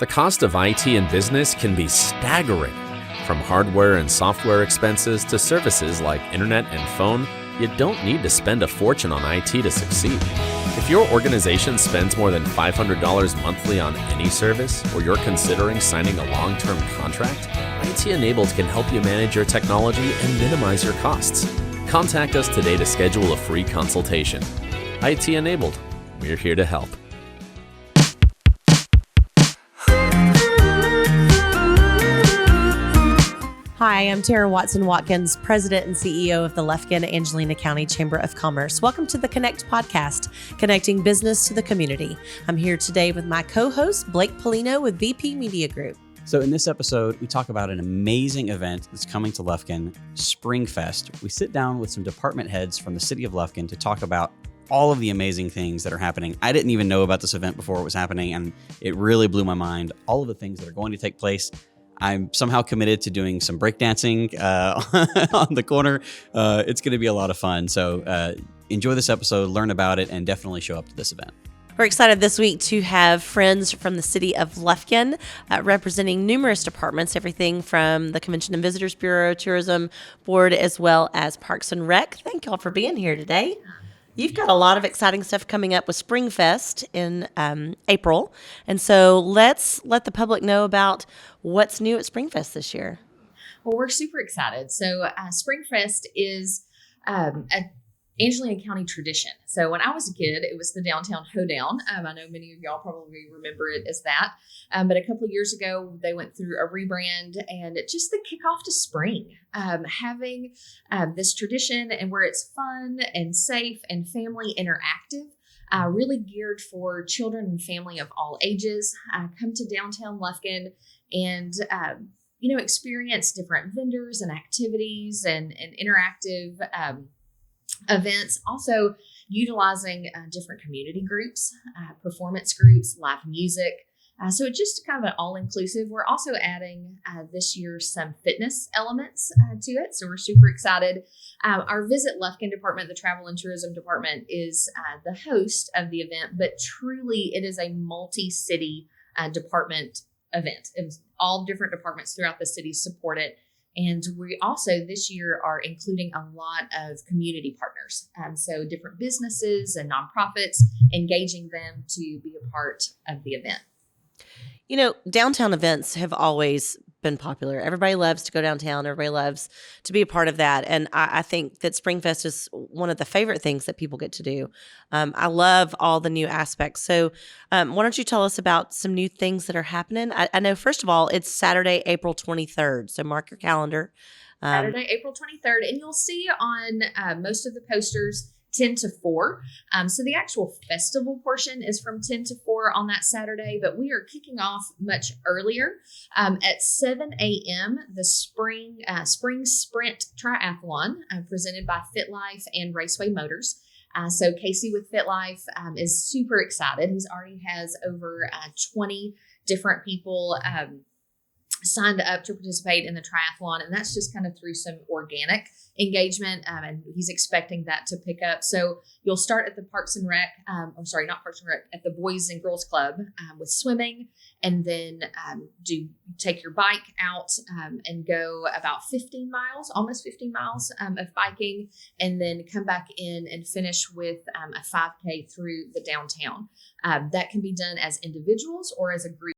The cost of IT in business can be staggering. From hardware and software expenses to services like internet and phone, you don't need to spend a fortune on IT to succeed. If your organization spends more than $500 monthly on any service, or you're considering signing a long-term contract, IT Enabled can help you manage your technology and minimize your costs. Contact us today to schedule a free consultation. IT Enabled, we're here to help. Hi, I'm Tara Watson-Watkins, President and CEO of the Lufkin Angelina County Chamber of Commerce. Welcome to the Connect podcast, connecting business to the community. I'm here today with my co-host, Blake Pollino with VP Media Group. So in this episode, we talk about an amazing event that's coming to Lufkin, SpringFest. We sit down with some department heads from the City of Lufkin to talk about all of the amazing things that are happening. I didn't even know about this event before it was happening, and it really blew my mind. All of the things that are going to take place. I'm somehow committed to doing some breakdancing on the corner. It's going to be a lot of fun. So enjoy this episode, learn about it, and definitely show up to this event. We're excited this week to have friends from the City of Lufkin representing numerous departments, everything from the Convention and Visitors Bureau, Tourism Board, as well as Parks and Rec. Thank y'all for being here today. You've got a lot of exciting stuff coming up with SpringFest in April. And so let's let the public know about what's new at SpringFest this year. Well, we're super excited. So SpringFest is a Angelina County tradition. So when I was a kid, it was the Downtown Hoedown. I know many of y'all probably remember it as that. But a couple of years ago, they went through a rebrand and just the kickoff to spring, having this tradition and where it's fun and safe and family interactive, really geared for children and family of all ages. Come to downtown Lufkin and experience different vendors and activities and interactive events, also utilizing different community groups, performance groups, live music. So it's just kind of an all-inclusive. We're also adding this year some fitness elements to it. So we're super excited. Our Visit Lufkin department, the Travel and Tourism department, is the host of the event, but truly it is a multi-city department event. All different departments throughout the city support it. And we also this year are including a lot of community partners. So different businesses and nonprofits, engaging them to be a part of the event. You know, downtown events have always been popular. Everybody loves to go downtown. Everybody loves to be a part of that. And I think that SpringFest is one of the favorite things that people get to do. I love all the new aspects. So why don't you tell us about some new things that are happening? I know, first of all, it's Saturday, April 23rd. So mark your calendar. Saturday, April 23rd. And you'll see on most of the posters 10 to 4. So the actual festival portion is from 10 to 4 on that Saturday, but we are kicking off much earlier at 7 a.m. the Spring Sprint Triathlon presented by FitLife and Raceway Motors. So Casey with FitLife is super excited. He's already has over 20 different people signed up to participate in the triathlon, and that's just kind of through some organic engagement, and he's expecting that to pick up. So you'll start at the Parks and Rec, not Parks and Rec, at the Boys and Girls Club with swimming, and then take your bike out and go about almost 15 miles of biking, and then come back in and finish with a 5K through the downtown. That can be done as individuals or as a group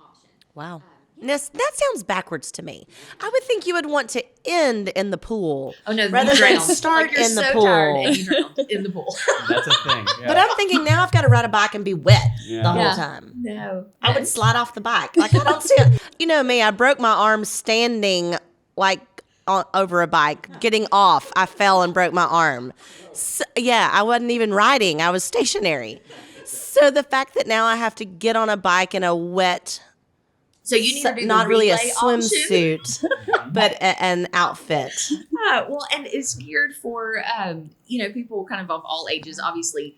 option. Wow. That sounds backwards to me. I would think you would want to end in the pool. Oh no, rather than start in the pool. Tired and you drowned in the pool. That's a thing. Yeah. But I'm thinking now I've got to ride a bike and be wet the whole time. No, I would slide off the bike. Like I don't see it. You know me, I broke my arm standing over a bike. Getting off, I fell and broke my arm. So, I wasn't even riding. I was stationary. So the fact that now I have to get on a bike in a wet. So you need to do not the really a relay swimsuit, but an outfit. And it's geared for people kind of all ages. Obviously,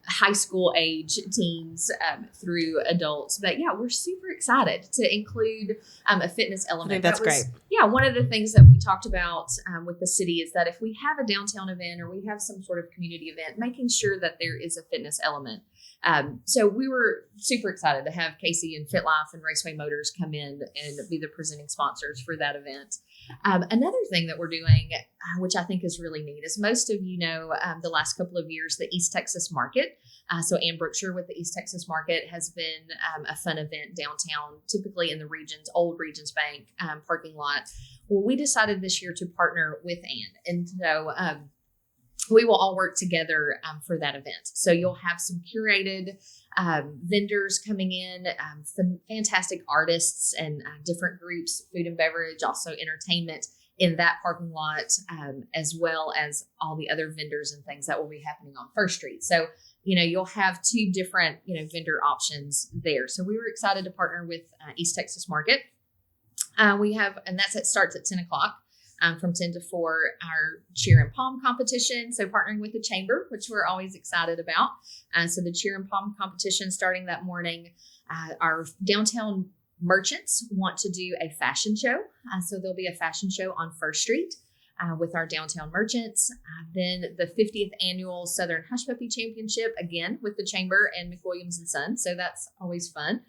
high school age teens through adults. But we're super excited to include a fitness element. I think that's great. Yeah, one of the things that we talked about with the city is that if we have a downtown event or we have some sort of community event, making sure that there is a fitness element. So we were super excited to have Casey and FitLife and Raceway Motors come in and be the presenting sponsors for that event. Another thing that we're doing, which I think is really neat, is most of you know the last couple of years, the East Texas Market. So Ann Brookshire with the East Texas Market has been a fun event downtown, typically in the old Regions Bank parking lot. Well, we decided this year to partner with Ann. And so we will all work together for that event. So you'll have some curated vendors coming in, some fantastic artists and different groups, food and beverage, also entertainment in that parking lot, as well as all the other vendors and things that will be happening on First Street. So, you'll have two different, vendor options there. So we were excited to partner with East Texas Market. Starts at 10 o'clock. From 10 to 4, our cheer and palm competition. So partnering with the chamber, which we're always excited about. So the cheer and palm competition starting that morning. Our downtown merchants want to do a fashion show. So there'll be a fashion show on First Street with our downtown merchants. Then the 50th annual Southern Hush Puppy Championship, again, with the chamber and McWilliams & Son. So that's always fun,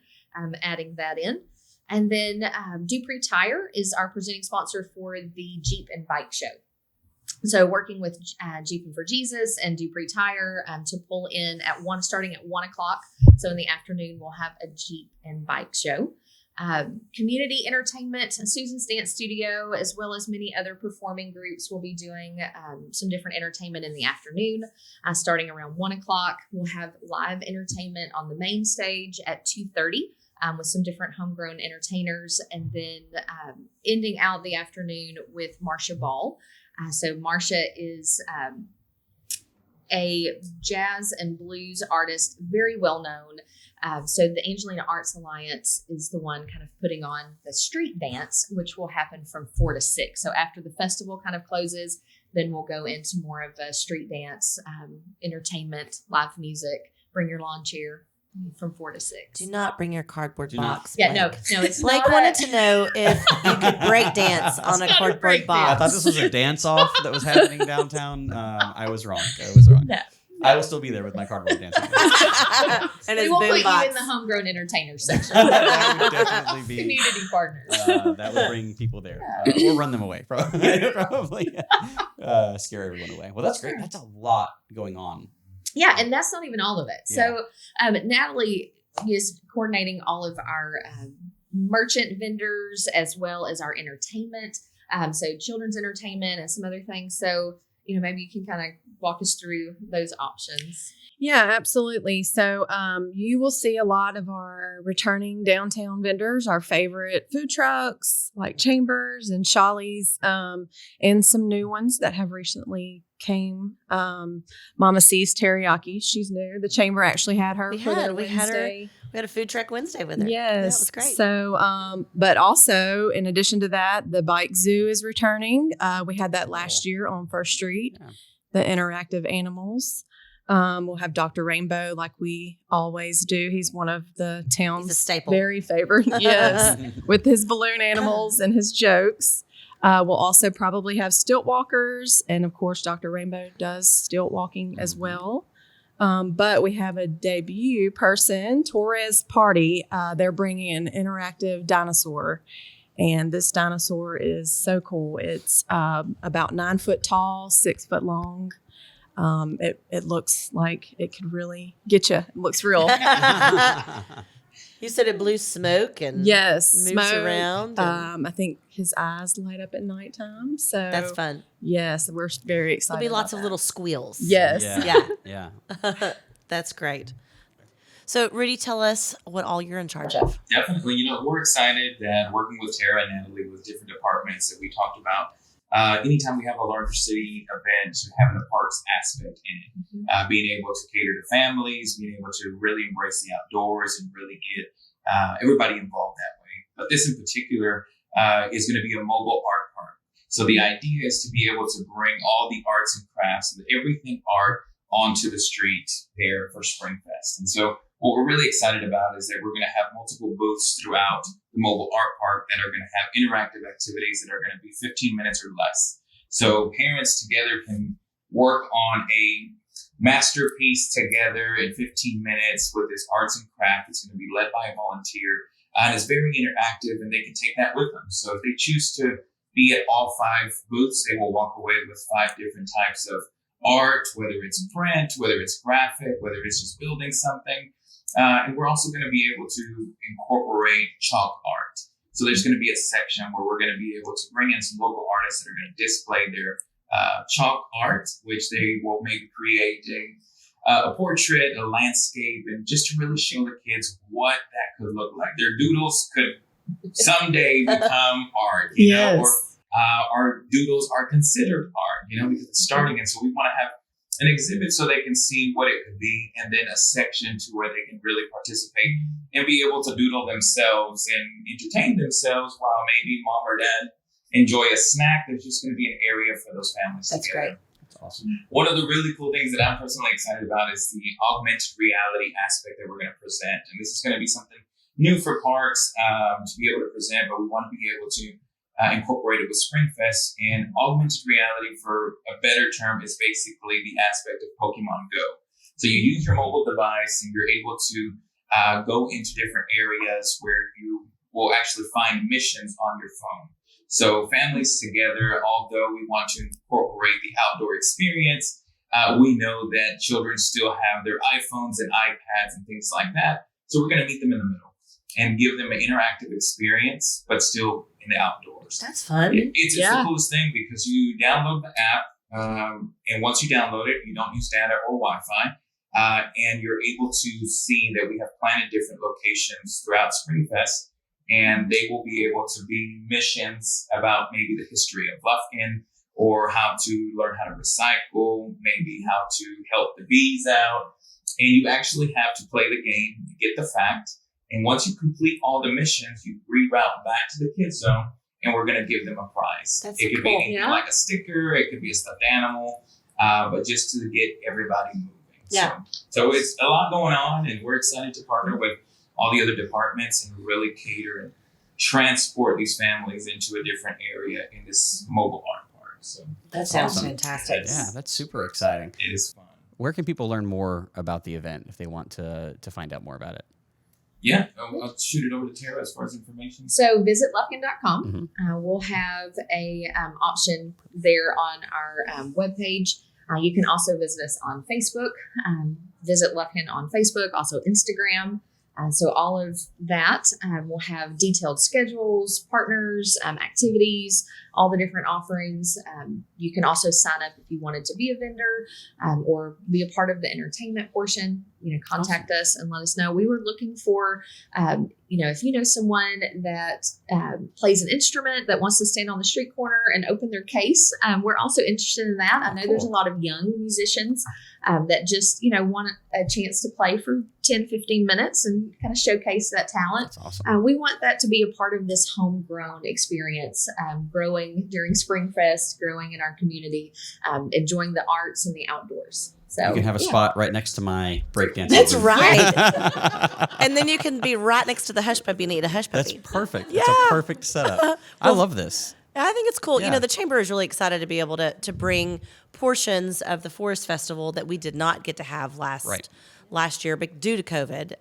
adding that in. And then Dupree Tire is our presenting sponsor for the Jeep and Bike Show. So working with Jeep and for Jesus and Dupree Tire to pull in starting at 1 o'clock. So in the afternoon, we'll have a Jeep and Bike Show. Community entertainment, Susan's Dance Studio, as well as many other performing groups will be doing some different entertainment in the afternoon. Starting around 1 o'clock, we'll have live entertainment on the main stage at 2:30. With some different homegrown entertainers, and then ending out the afternoon with Marcia Ball. So Marcia is a jazz and blues artist, very well known. So the Angelina Arts Alliance is the one kind of putting on the street dance, which will happen from 4 to 6. So after the festival kind of closes, then we'll go into more of a street dance, entertainment, live music, bring your lawn chair. From 4 to 6. Do not bring your cardboard box. Yeah, Blake. no, it's Blake not wanted to know if you could break dance on a cardboard box. I thought this was a dance-off that was happening downtown. I was wrong. No. I will still be there with my cardboard dancing. And we will put you in the homegrown entertainers section. That would definitely be community partners. That would bring people there, or run them away. Probably scare everyone away. Well, that's great. That's a lot going on. Yeah, and that's not even all of it. Yeah. So Natalie is coordinating all of our merchant vendors as well as our entertainment. So children's entertainment and some other things. So, maybe you can kind of walk us through those options. Yeah, absolutely. So you will see a lot of our returning downtown vendors, our favorite food trucks like Chambers and Shawley's, and some new ones that have recently came. Mama C's Teriyaki, she's new. The Chamber actually had her for their Wednesday. We had a food truck Wednesday with her. Yes. Yeah, it was great. So, but also in addition to that, the Bike Zoo is returning. We had that last year on First Street, the interactive animals. We'll have Dr. Rainbow like we always do. He's one of the town's staple. Very favorite. Yes. With his balloon animals and his jokes. We'll also probably have stilt walkers. And of course, Dr. Rainbow does stilt walking as well. But we have a debut person, Torres Party. They're bringing an interactive dinosaur. And this dinosaur is so cool. It's about 9 foot tall, 6 foot long. It looks like it could really get you. It looks real. You said it blew smoke and moves around. I think his eyes light up at nighttime. So that's fun. Yes, we're very excited. There'll be lots of little squeals. Yes. Yeah. That's great. So, Rudy, tell us what all you're in charge of. Definitely. We're excited that working with Tara and Natalie with different departments that we talked about. Anytime we have a larger city event, having a parks aspect in it, being able to cater to families, being able to really embrace the outdoors and really get everybody involved that way. But this in particular is going to be a mobile art park. So the idea is to be able to bring all the arts and crafts and everything art onto the street there for SpringFest. And so what we're really excited about is that we're going to have multiple booths throughout the mobile art park that are going to have interactive activities that are going to be 15 minutes or less. So parents together can work on a masterpiece together in 15 minutes with this arts and craft. It's going to be led by a volunteer, and it's very interactive, and they can take that with them. So if they choose to be at all 5 booths, they will walk away with 5 different types of art, whether it's print, whether it's graphic, whether it's just building something. And we're also going to be able to incorporate chalk art. So there's going to be a section where we're going to be able to bring in some local artists that are going to display their chalk art, which they will maybe create a portrait, a landscape, and just to really show the kids what that could look like. Their doodles could someday become art, you know, or our doodles are considered art, you know, because it's starting. And so we want to have an exhibit so they can see what it could be, and then a section to where they can really participate and be able to doodle themselves and entertain themselves while maybe mom or dad enjoy a snack. There's just going to be an area for those families. That's together. great. That's awesome. One of the really cool things that I'm personally excited about is the augmented reality aspect that we're going to present. And this is going to be something new for parks to be able to present, but we want to be able to incorporate it with SpringFest. And augmented reality, for a better term, is basically the aspect of Pokemon Go. So you use your mobile device and you're able to go into different areas where you will actually find missions on your phone. So families together, although we want to incorporate the outdoor experience, we know that children still have their iPhones and iPads and things like that. So we're going to meet them in the middle and give them an interactive experience, but still in the outdoors. That's fun. It's the coolest thing because you download the app, and once you download it, you don't use data or Wi-Fi, and you're able to see that we have planted different locations throughout SpringFest, and they will be able to be missions about maybe the history of Lufkin, or how to learn how to recycle, maybe how to help the bees out. And you actually have to play the game, you get the fact, and once you complete all the missions, you reroute back to the kids zone, and we're going to give them a prize. That's it could cool. be anything like a sticker, it could be a stuffed animal, but just to get everybody moving. Yeah. So it's a lot going on, and we're excited to partner with all the other departments and really cater and transport these families into a different area in this mobile art park. So That sounds awesome. fantastic. Yeah, that's super exciting. it is fun. Where can people learn more about the event if they want to find out more about it? Yeah, I'll shoot it over to Tara as far as information. So visit Lufkin.com. We'll have a option there on our webpage. You can also visit us on Facebook. Visit Lufkin on Facebook, also Instagram. So all of that will have detailed schedules, partners, activities, all the different offerings. You can also sign up if you wanted to be a vendor or be a part of the entertainment portion. Contact us and let us know. We were looking for, if you know someone that plays an instrument that wants to stand on the street corner and open their case, we're also interested in that. I know there's a lot of young musicians that just, want a chance to play for 10, 15 minutes and kind of showcase that talent. That's awesome. We want that to be a part of this homegrown experience, growing during SpringFest, growing in our community, enjoying the arts and the outdoors. So You can have a spot right next to my breakdance. That's booth. right. And then you can be right next to the hush puppy and eat a hush That's puppy. perfect. Yeah. That's a perfect setup. I love this. I think it's cool. Yeah. The Chamber is really excited to be able to bring portions of the Forest Festival that we did not get to have last year, but due to COVID,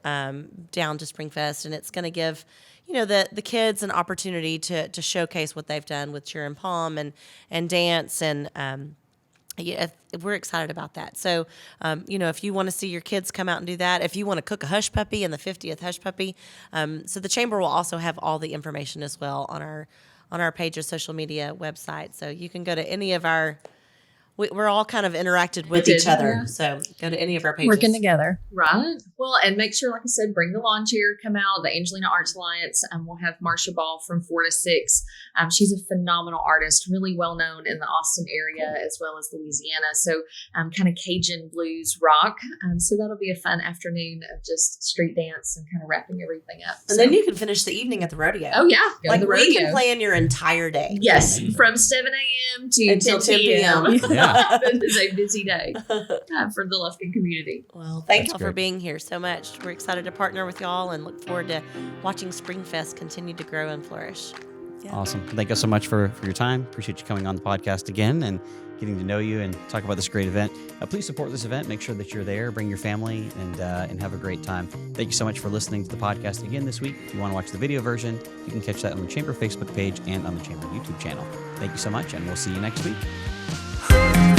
down to SpringFest. And it's going to give, the kids an opportunity to showcase what they've done with cheer and palm and dance. And we're excited about that. So, if you want to see your kids come out and do that, if you want to cook a hush puppy and the 50th hush puppy, so the Chamber will also have all the information as well on our page's social media website. So you can go to any of our, we're all kind of interacted with each other. So go to any of our pages. Working together. Right. Well, and make sure, like I said, bring the lawn chair, come out. The Angelina Arts Alliance. We'll have Marsha Ball from 4 to 6. She's a phenomenal artist, really well known in the Austin area as well as Louisiana. So kind of Cajun blues rock. So that'll be a fun afternoon of just street dance and kind of wrapping everything up. And then you can finish the evening at the rodeo. Oh, yeah. Go to the rodeo. We can plan your entire day. Yes, from 7 a.m. to Until 10 p.m. Yeah. It is a busy day for the Lufkin community. Well, thank That's y'all for great. being here so much. We're excited to partner with y'all and look forward to watching SpringFest continue to grow and flourish. Yeah. Awesome. Thank you so much for your time. Appreciate you coming on the podcast again. And getting to know you and talk about this great event. Please support this event. Make sure that you're there. Bring your family and have a great time. Thank you so much for listening to the podcast again this week. If you want to watch the video version, you can catch that on the Chamber Facebook page and on the Chamber YouTube channel. Thank you so much, and we'll see you next week.